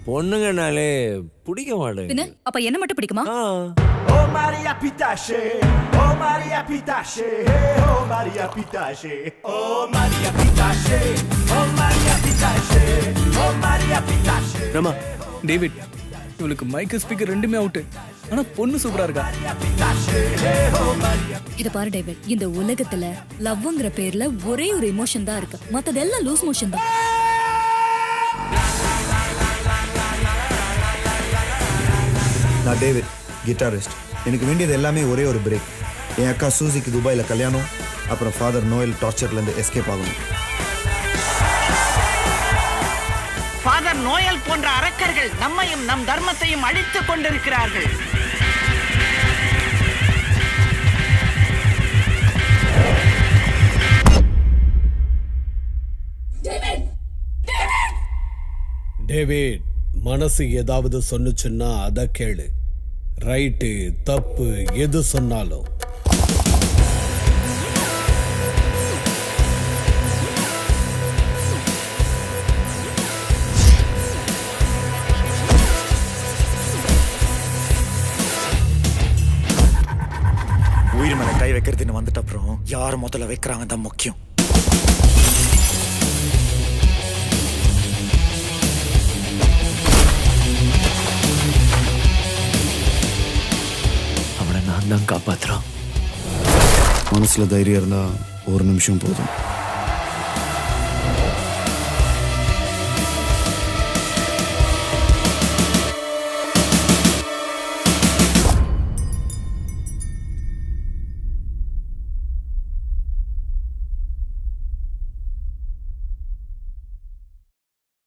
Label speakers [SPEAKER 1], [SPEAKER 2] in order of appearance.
[SPEAKER 1] பொண்ணுங்கனாலே பிடிக்க மாட்டேங்குது.
[SPEAKER 2] அப்ப என்ன மட்டும் பிடிக்குமா?
[SPEAKER 3] Oh Maria Pitache, oh Maria Pitache, oh Maria Pitache, oh Maria Pitache, oh Maria Pitache, oh Maria Pitache.
[SPEAKER 4] Rama, David, இவளுக்கு மைக் ஸ்பீக்கர் ரெண்டுமே அவுட். ஆனா பொண்ணு சூப்பரா இருக்கா.
[SPEAKER 2] இத பாரு டேவிட், இந்த உலகத்துல லவ்ங்கிற பேர்ல ஒரே ஒரு எமோஷன் தான் இருக்கு. மத்ததெல்லாம் லூஸ் மோஷன் தான்.
[SPEAKER 5] நான் டேவிட், கிட்டாரிஸ்ட். எனக்கு வேண்டியது எல்லாமே ஒரே ஒரு பிரேக். என் அக்கா சூசிக்கு துபாயில் கல்யாணம், அப்புறம் ஃபாதர் நோயல் டார்ச்சர்லேருந்து எஸ்கேப் ஆகணும்.
[SPEAKER 6] ஃபாதர் நோயல் போன்ற அரக்கர்கள் நம்மையும் நம் தர்மத்தையும் அழித்துக் கொண்டிருக்கிறார்கள்.
[SPEAKER 7] டேவிட், மனசு ஏதாவது சொன்னுச்சுன்னா அதை கேளு. ரைட்டு தப்பு எது சொன்னாலும்.
[SPEAKER 3] உயிர் மேல கை வைக்கிறதுன்னு வந்துட்ட அப்புறம் யார் முதல்ல வைக்கிறாங்க தான் முக்கியம்.
[SPEAKER 1] அவனை நான் தான் காப்பாத்துறான்.
[SPEAKER 5] மனசில் தைரியம் இருந்தால் ஒரு நிமிஷம் போதும்.